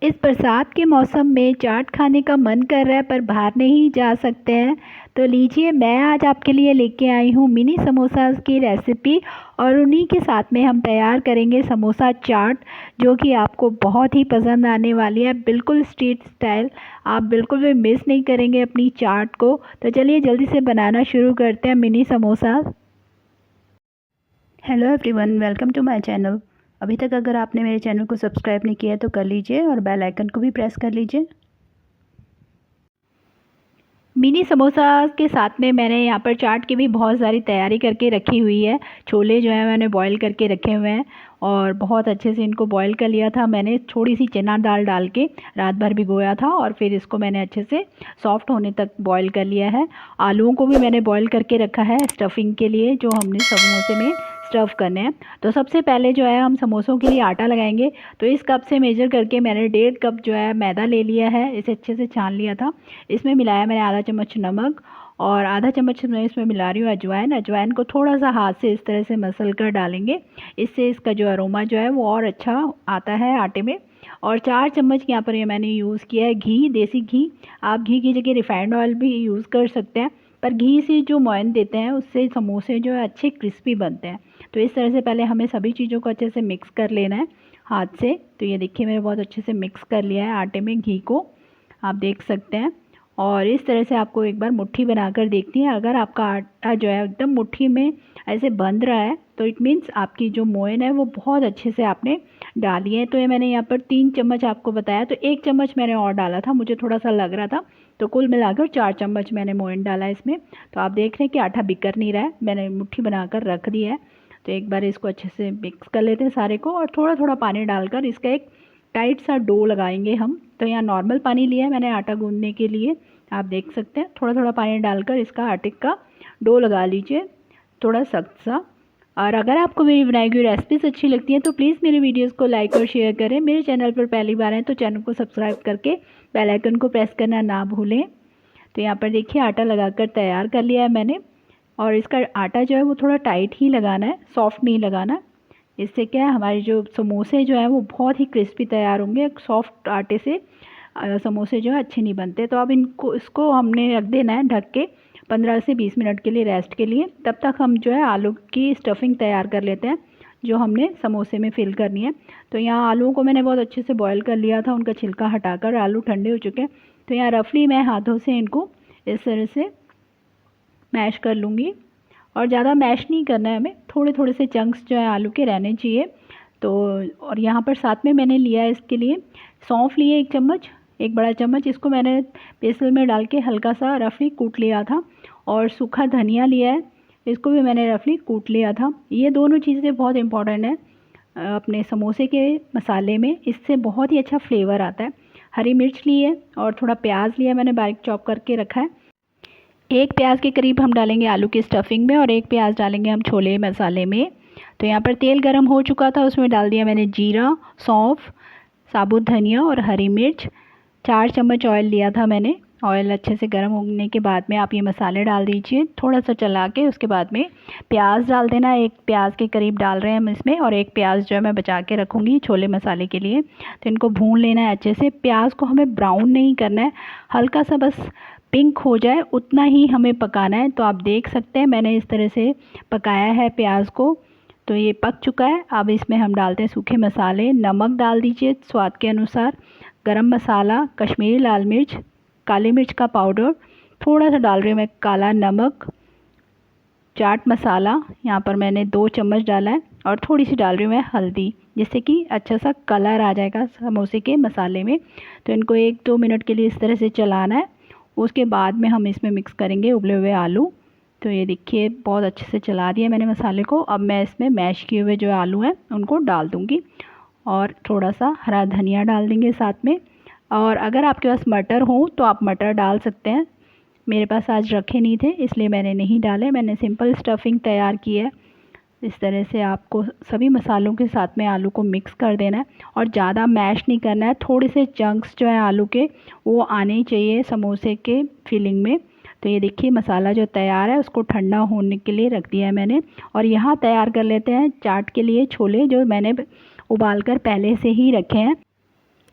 इस बरसात के मौसम में चाट खाने का मन कर रहा है पर बाहर नहीं जा सकते हैं। तो लीजिए, मैं आज आपके लिए लेके आई हूँ मिनी समोसा की रेसिपी। और उन्हीं के साथ में हम तैयार करेंगे समोसा चाट, जो कि आपको बहुत ही पसंद आने वाली है, बिल्कुल स्ट्रीट स्टाइल। आप बिल्कुल भी मिस नहीं करेंगे अपनी चाट को। तो चलिए जल्दी से बनाना शुरू करते हैं mini samosa. Hello everyone, welcome to my channel. अभी तक अगर आपने मेरे चैनल को सब्सक्राइब नहीं किया है तो कर लीजिए और बेल आइकन को भी प्रेस कर लीजिए। मिनी समोसा के साथ में मैंने यहाँ पर चाट की भी बहुत सारी तैयारी करके रखी हुई है। छोले जो है मैंने बॉईल करके रखे हुए हैं और बहुत अच्छे से इनको बॉईल कर लिया था मैंने। थोड़ी सी चना दाल डाल के रात भर भिगोया था और फिर इसको मैंने अच्छे से सॉफ्ट होने तक बॉईल कर लिया है। आलूओं को भी मैंने बॉईल करके रखा है स्टफिंग के लिए, जो हमने समोसे में स्टफ़ करने हैं। तो सबसे पहले जो है हम समोसों के लिए आटा लगाएंगे। तो इस कप से मेजर करके मैंने 1.5 कप जो है मैदा ले लिया है। इसे अच्छे से छान लिया था। इसमें मिलाया मैंने आधा चम्मच नमक और आधा चम्मच मैं इसमें मिला रही हूँ अजवाइन। अजवाइन को थोड़ा सा हाथ से इस तरह से मसल कर डालेंगे, इससे इसका जो अरोमा जो है वो और अच्छा आता है आटे में। और 4 चम्मच यहाँ पर ये मैंने यूज़ किया है घी, देसी घी। आप घी की जगह रिफाइंड ऑयल भी यूज़ कर सकते हैं, पर घी से जो मोयन देते हैं उससे समोसे जो है अच्छे क्रिस्पी बनते हैं। तो इस तरह से पहले हमें सभी चीज़ों को अच्छे से मिक्स कर लेना है हाथ से। तो ये देखिए मैंने बहुत अच्छे से मिक्स कर लिया है आटे में घी को, आप देख सकते हैं। और इस तरह से आपको एक बार मुट्ठी बनाकर देखती हैं। अगर आपका आटा जो है एकदम मुट्ठी में ऐसे बंध रहा है तो इट मीन्स आपकी जो मोयन है वो बहुत अच्छे से आपने डाली है। तो ये मैंने यहाँ पर 3 चम्मच आपको बताया, तो 1 चम्मच मैंने और डाला था, मुझे थोड़ा सा लग रहा था। तो कुल मिलाकर 4 चम्मच मैंने मोयन डाला इसमें। तो आप देख रहे हैं कि आटा बिखर नहीं रहा है, मैंने मुट्ठी बनाकर रख दी है। तो एक बार इसको अच्छे से मिक्स कर लेते हैं सारे को और थोड़ा थोड़ा पानी डालकर इसका एक टाइट सा डो लगाएंगे हम। तो यहाँ नॉर्मल पानी लिया है मैंने आटा गूंदने के लिए, आप देख सकते हैं। थोड़ा थोड़ा पानी डालकर इसका आटे का डो लगा लीजिए, थोड़ा सख्त सा। और अगर आपको मेरी बनाई हुई रेसिपीज़ अच्छी लगती हैं तो प्लीज़ मेरे वीडियोस को लाइक और शेयर करें। मेरे चैनल पर पहली बार हैं तो चैनल को सब्सक्राइब करके बेल आइकन को प्रेस करना ना भूलें। तो यहाँ पर देखिए आटा लगाकर तैयार कर लिया है मैंने। और इसका आटा जो है वो थोड़ा टाइट ही लगाना है, सॉफ्ट नहीं लगाना। इससे क्या है, हमारे जो समोसे जो हैं वो बहुत ही क्रिस्पी तैयार होंगे। सॉफ्ट आटे से समोसे जो है अच्छे नहीं बनते। तो अब इसको हमने रख देना है ढक के 15 से 20 मिनट के लिए रेस्ट के लिए। तब तक हम जो है आलू की स्टफिंग तैयार कर लेते हैं जो हमने समोसे में फिल करनी है। तो यहाँ आलूओं को मैंने बहुत अच्छे से बॉईल कर लिया था, उनका छिलका हटाकर। आलू ठंडे हो चुके हैं। तो यहाँ रफली मैं हाथों से इनको इस तरह से मैश कर लूँगी। और ज़्यादा मैश नहीं करना है हमें, थोड़े थोड़े से चंक्स जो है आलू के रहने चाहिए। तो और यहाँ पर साथ में मैंने लिया है इसके लिए सौंफ लिए 1 चम्मच, 1 बड़ा चम्मच। इसको मैंने बेसन में डाल के हल्का सा रफली कूट लिया था। और सूखा धनिया लिया है, इसको भी मैंने रफली कूट लिया था। ये दोनों चीज़ें बहुत इंपॉर्टेंट है अपने समोसे के मसाले में, इससे बहुत ही अच्छा फ्लेवर आता है। हरी मिर्च ली है और थोड़ा प्याज लिया मैंने, बारीक चॉप करके रखा है। 1 प्याज के करीब हम डालेंगे आलू की स्टफिंग में और 1 प्याज डालेंगे हम छोले मसाले में। तो यहाँ पर तेल गरम हो चुका था, उसमें डाल दिया मैंने जीरा, सौंफ, साबुत धनिया और हरी मिर्च। 4 चम्मच ऑयल लिया था मैंने। ऑयल अच्छे से गर्म होने के बाद में आप ये मसाले डाल दीजिए, थोड़ा सा चला के उसके बाद में प्याज डाल देना। 1 प्याज के करीब डाल रहे हैं हम इसमें, और 1 प्याज जो है मैं बचा के रखूँगी छोले मसाले के लिए। तो इनको भून लेना है अच्छे से। प्याज को हमें ब्राउन नहीं करना है, हल्का सा बस पिंक हो जाए उतना ही हमें पकाना है। तो आप देख सकते हैं मैंने इस तरह से पकाया है प्याज को। तो ये पक चुका है। अब इसमें हम डालते हैं सूखे मसाले। नमक डाल दीजिए स्वाद के अनुसार, गरम मसाला, कश्मीरी लाल मिर्च, काली मिर्च का पाउडर, थोड़ा सा डाल रही हूँ मैं काला नमक, चाट मसाला यहाँ पर मैंने 2 चम्मच डाला है, और थोड़ी सी डाल रही हूँ मैं हल्दी, जिससे कि अच्छा सा कलर आ जाएगा समोसे के मसाले में। तो इनको 1-2 मिनट के लिए इस तरह से चलाना है। उसके बाद में हम इसमें मिक्स करेंगे उबले हुए आलू। तो ये देखिए बहुत अच्छे से चला दिया मैंने मसाले को। अब मैं इसमें मैश किए हुए जो आलू हैं उनको डाल दूँगी, और थोड़ा सा हरा धनिया डाल देंगे साथ में। और अगर आपके पास मटर हो तो आप मटर डाल सकते हैं। मेरे पास आज रखे नहीं थे इसलिए मैंने नहीं डाले। मैंने सिंपल स्टफिंग तैयार की है। इस तरह से आपको सभी मसालों के साथ में आलू को मिक्स कर देना है, और ज़्यादा मैश नहीं करना है। थोड़े से चंक्स जो है आलू के वो आने चाहिए समोसे के फिलिंग में। तो ये देखिए मसाला जो तैयार है उसको ठंडा होने के लिए रख दिया है मैंने। और यहाँ तैयार कर लेते हैं चाट के लिए छोले, जो मैंने उबाल कर पहले से ही रखे हैं।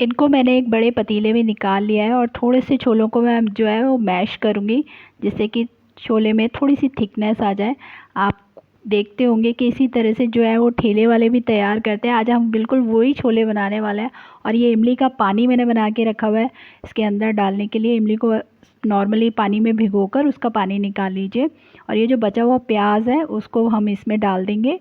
इनको मैंने एक बड़े पतीले में निकाल लिया है और थोड़े से छोलों को मैं जो है वो मैश करूँगी, जिससे कि छोले में थोड़ी सी थिकनेस आ जाए। आप देखते होंगे कि इसी तरह से जो है वो ठेले वाले भी तैयार करते हैं। आज हम बिल्कुल वही छोले बनाने वाले हैं। और ये इमली का पानी मैंने बना के रखा हुआ है इसके अंदर डालने के लिए। इमली को नॉर्मली पानी में भिगोकर उसका पानी निकाल लीजिए। और ये जो बचा हुआ प्याज है उसको हम इसमें डाल देंगे।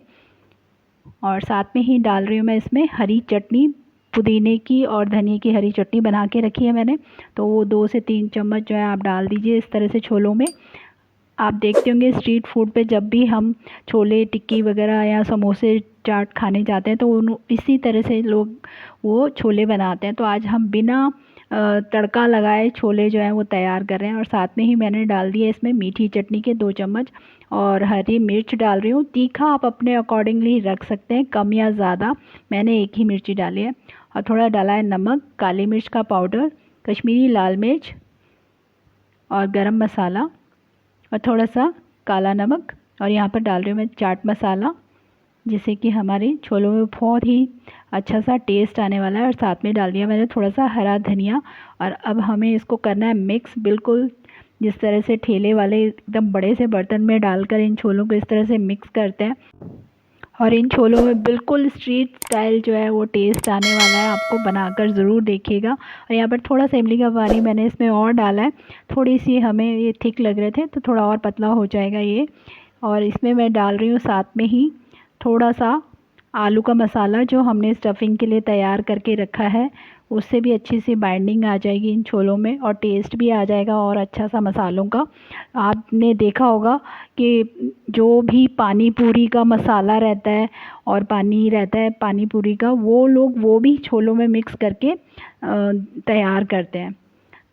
और साथ में ही डाल रही हूँ मैं इसमें हरी चटनी, पुदीने की और धनिए की हरी चटनी बना के रखी है मैंने, तो वो 2 से 3 चम्मच जो है आप डाल दीजिए इस तरह से छोलों में। आप देखते होंगे स्ट्रीट फूड पे जब भी हम छोले टिक्की वगैरह या समोसे चाट खाने जाते हैं तो उन इसी तरह से लोग वो छोले बनाते हैं। तो आज हम बिना तड़का लगाए छोले जो हैं वो तैयार कर रहे हैं। और साथ में ही मैंने डाल दिए इसमें मीठी चटनी के 2 चम्मच और हरी मिर्च डाल रही हूँ। तीखा आप अपने अकॉर्डिंगली रख सकते हैं, कम या ज़्यादा। मैंने एक ही मिर्ची डाली है। और थोड़ा डाला है नमक, काली मिर्च का पाउडर, कश्मीरी लाल मिर्च और गरम मसाला और थोड़ा सा काला नमक। और यहाँ पर डाल रही हूँ मैं चाट मसाला, जिससे कि हमारे छोलों में बहुत ही अच्छा सा टेस्ट आने वाला है। और साथ में डाल दिया मैंने थोड़ा सा हरा धनिया। और अब हमें इसको करना है मिक्स, बिल्कुल जिस तरह से ठेले वाले एकदम बड़े से बर्तन में डालकर इन छोलों को इस तरह से मिक्स करते हैं। और इन छोलों में बिल्कुल स्ट्रीट स्टाइल जो है वो टेस्ट आने वाला है, आपको बनाकर ज़रूर देखिएगा। और यहाँ पर थोड़ा सा इमली का पानी मैंने इसमें और डाला है, थोड़ी सी हमें ये थिक लग रहे थे तो थोड़ा और पतला हो जाएगा ये। और इसमें मैं डाल रही हूँ साथ में ही थोड़ा सा आलू का मसाला जो हमने स्टफिंग के लिए तैयार करके रखा है, उससे भी अच्छी सी बाइंडिंग आ जाएगी इन छोलों में और टेस्ट भी आ जाएगा और अच्छा सा मसालों का। आपने देखा होगा कि जो भी पानी पूरी का मसाला रहता है और पानी रहता है पानी पूरी का, वो लोग वो भी छोलों में मिक्स करके तैयार करते हैं।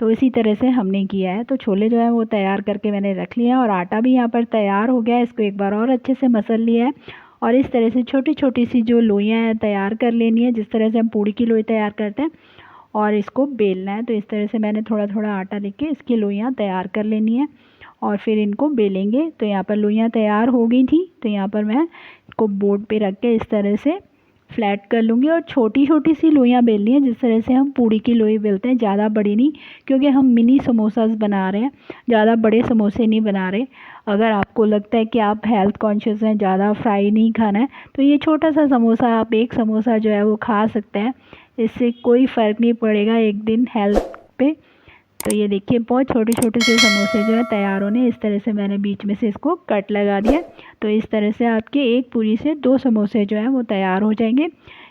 तो इसी तरह से हमने किया है। तो छोले जो है वो तैयार करके मैंने रख लिया है और आटा भी यहाँ पर तैयार हो गया है। इसको एक बार और अच्छे से मसल लिया है और इस तरह से छोटी छोटी सी जो लोइयाँ हैं तैयार कर लेनी है, जिस तरह से हम पूड़ी की लोई तैयार करते हैं। और इसको बेलना है। तो इस तरह से मैंने थोड़ा थोड़ा आटा लेके इसकी लोइयाँ तैयार कर लेनी है और फिर इनको बेलेंगे। तो यहाँ पर लोइयाँ तैयार हो गई थी, तो यहाँ पर मैं इसको बोर्ड पे रख के इस तरह से फ्लैट कर लूँगी। और छोटी छोटी सी लोइयाँ बेलनी है, जिस तरह से हम पूड़ी की लोई बेलते हैं, ज़्यादा बड़ी नहीं, क्योंकि हम मिनी समोसास बना रहे हैं, ज़्यादा बड़े समोसे नहीं बना रहे। अगर आपको लगता है कि आप हेल्थ कॉन्शियस हैं, ज़्यादा फ्राई नहीं खाना है, तो ये छोटा सा समोसा आप एक समोसा जो है वो खा सकते हैं, इससे कोई फ़र्क नहीं पड़ेगा एक दिन हेल्थ पे। तो ये देखिए बहुत छोटे छोटे से समोसे जो है तैयार होने, इस तरह से मैंने बीच में से इसको कट लगा दिया। तो इस तरह से आपके एक पूरी से 2 समोसे जो है वो तैयार हो जाएंगे।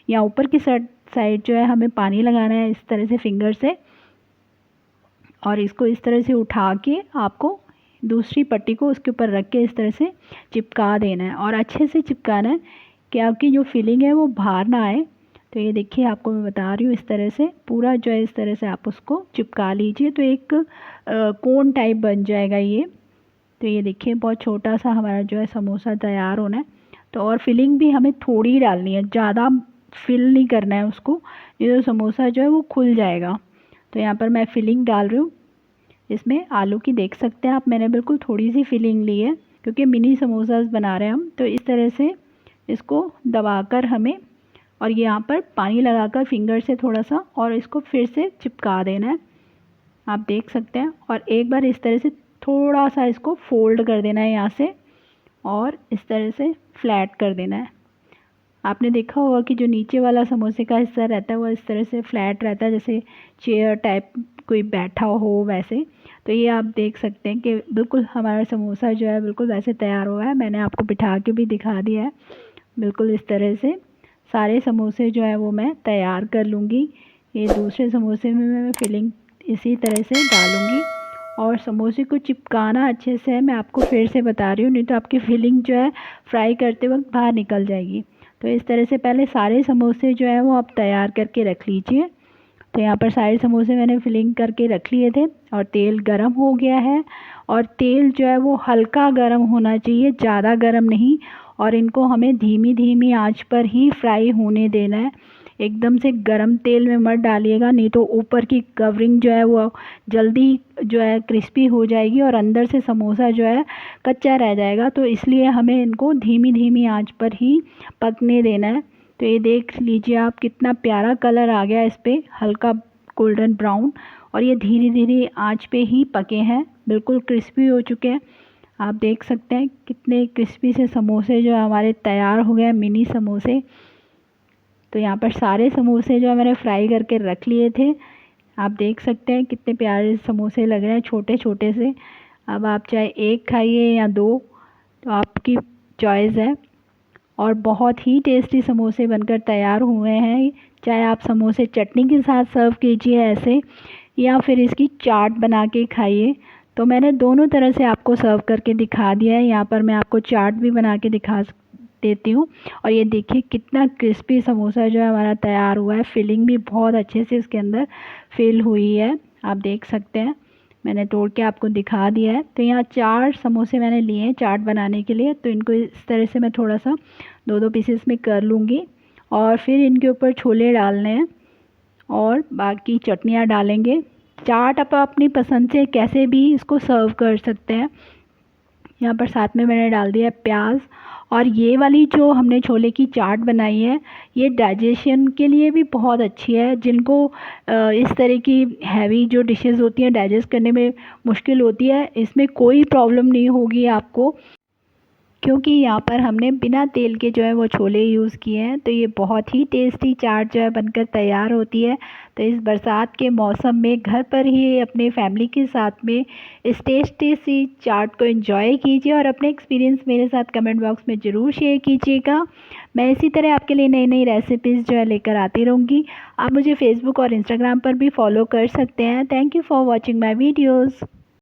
या ऊपर की साइड जो है हमें पानी लगाना है इस तरह से फिंगर से, और इसको इस तरह से उठा के आपको दूसरी पट्टी को उसके ऊपर रख के इस तरह से चिपका देना है। और अच्छे से चिपकाना है कि आपकी जो फिलिंग है वो बाहर ना आए। तो ये देखिए आपको मैं बता रही हूँ, इस तरह से पूरा जो है इस तरह से आप उसको चिपका लीजिए, तो एक कोन टाइप बन जाएगा ये। तो ये देखिए बहुत छोटा सा हमारा जो है समोसा तैयार होना है। तो और फिलिंग भी हमें थोड़ी डालनी है, ज़्यादा फिल नहीं करना है उसको, ये जो समोसा जो है वो खुल जाएगा। तो यहाँ पर मैं फिलिंग डाल रही हूँ। इसमें आलू की देख सकते हैं आप, मैंने बिल्कुल थोड़ी सी फिलिंग ली है क्योंकि मिनी समोसास बना रहे हैं हम। तो इस तरह से इसको दबाकर हमें, और ये यहाँ पर पानी लगाकर फिंगर से थोड़ा सा और इसको फिर से चिपका देना है, आप देख सकते हैं। और एक बार इस तरह से थोड़ा सा इसको फोल्ड कर देना है यहाँ से और इस तरह से फ्लैट कर देना है। आपने देखा होगा कि जो नीचे वाला समोसे का हिस्सा रहता है वो इस तरह से फ्लैट रहता है, जैसे चेयर टाइप कोई बैठा हो वैसे। तो ये आप देख सकते हैं कि बिल्कुल हमारा समोसा जो है बिल्कुल वैसे तैयार हुआ है। मैंने आपको बिठा के भी दिखा दिया है। बिल्कुल इस तरह से सारे समोसे जो है वो मैं तैयार कर लूँगी। ये दूसरे समोसे में मैं फिलिंग इसी तरह से डालूँगी। और समोसे को चिपकाना अच्छे से है, मैं आपको फिर से बता रही हूँ, नहीं तो आपकी फिलिंग जो है फ्राई करते वक्त बाहर निकल जाएगी। तो इस तरह से पहले सारे समोसे जो है वो आप तैयार करके रख लीजिए। तो यहाँ पर सारे समोसे मैंने फिलिंग करके रख लिए थे और तेल गरम हो गया है। और तेल जो है वो हल्का गरम होना चाहिए, ज़्यादा गरम नहीं। और इनको हमें धीमी धीमी आंच पर ही फ्राई होने देना है, एकदम से गरम तेल में मत डालिएगा, नहीं तो ऊपर की कवरिंग जो है वो जल्दी जो है क्रिस्पी हो जाएगी और अंदर से समोसा जो है कच्चा रह जाएगा। तो इसलिए हमें इनको धीमी धीमी आंच पर ही पकने देना है। तो तो ये देख लीजिए आप, कितना प्यारा कलर आ गया इस पर, हल्का गोल्डन ब्राउन। और ये धीरे धीरे आंच पे ही पके हैं, बिल्कुल क्रिस्पी हो चुके हैं। आप देख सकते हैं कितने क्रिस्पी से समोसे जो हमारे तैयार हो गए, मिनी समोसे। तो यहाँ पर सारे समोसे जो है मैंने फ्राई करके रख लिए थे। आप देख सकते हैं कितने प्यारे समोसे लग रहे हैं, छोटे छोटे से। अब आप चाहे एक खाइए या दो, तो आपकी चॉइस है। और बहुत ही टेस्टी समोसे बनकर तैयार हुए हैं। चाहे आप समोसे चटनी के साथ सर्व कीजिए ऐसे, या फिर इसकी चाट बना के खाइए। तो मैंने दोनों तरह से आपको सर्व करके दिखा दिया है। यहाँ पर मैं आपको चाट भी बना के दिखा देती हूँ। और ये देखिए कितना क्रिस्पी समोसा जो है हमारा तैयार हुआ है। फिलिंग भी बहुत अच्छे से इसके अंदर फिल हुई है, आप देख सकते हैं। मैंने तोड़ के आपको दिखा दिया है। तो यहाँ 4 समोसे मैंने लिए हैं चाट बनाने के लिए। तो इनको इस तरह से मैं थोड़ा सा 2-2 पीसेस में कर लूँगी। और फिर इनके ऊपर छोले डालने हैं और बाकी चटनियाँ डालेंगे। चाट आप अपनी पसंद से कैसे भी इसको सर्व कर सकते हैं। यहाँ पर साथ में मैंने डाल दिया है प्याज। और ये वाली जो हमने छोले की चाट बनाई है, ये डाइजेशन के लिए भी बहुत अच्छी है। जिनको इस तरह की हैवी जो डिशेस होती हैं डाइजेस्ट करने में मुश्किल होती है, इसमें कोई प्रॉब्लम नहीं होगी आपको, क्योंकि यहाँ पर हमने बिना तेल के जो है वो छोले यूज़ किए हैं। तो ये बहुत ही टेस्टी चाट जो है बनकर तैयार होती है। तो इस बरसात के मौसम में घर पर ही अपने फैमिली के साथ में इस टेस्टी सी चाट को एंजॉय कीजिए और अपने एक्सपीरियंस मेरे साथ कमेंट बॉक्स में ज़रूर शेयर कीजिएगा। मैं इसी तरह आपके लिए नई नई रेसिपीज़ जो है लेकर आती रहूँगी। आप मुझे फेसबुक और इंस्टाग्राम पर भी फॉलो कर सकते हैं। Thank you for watching my videos.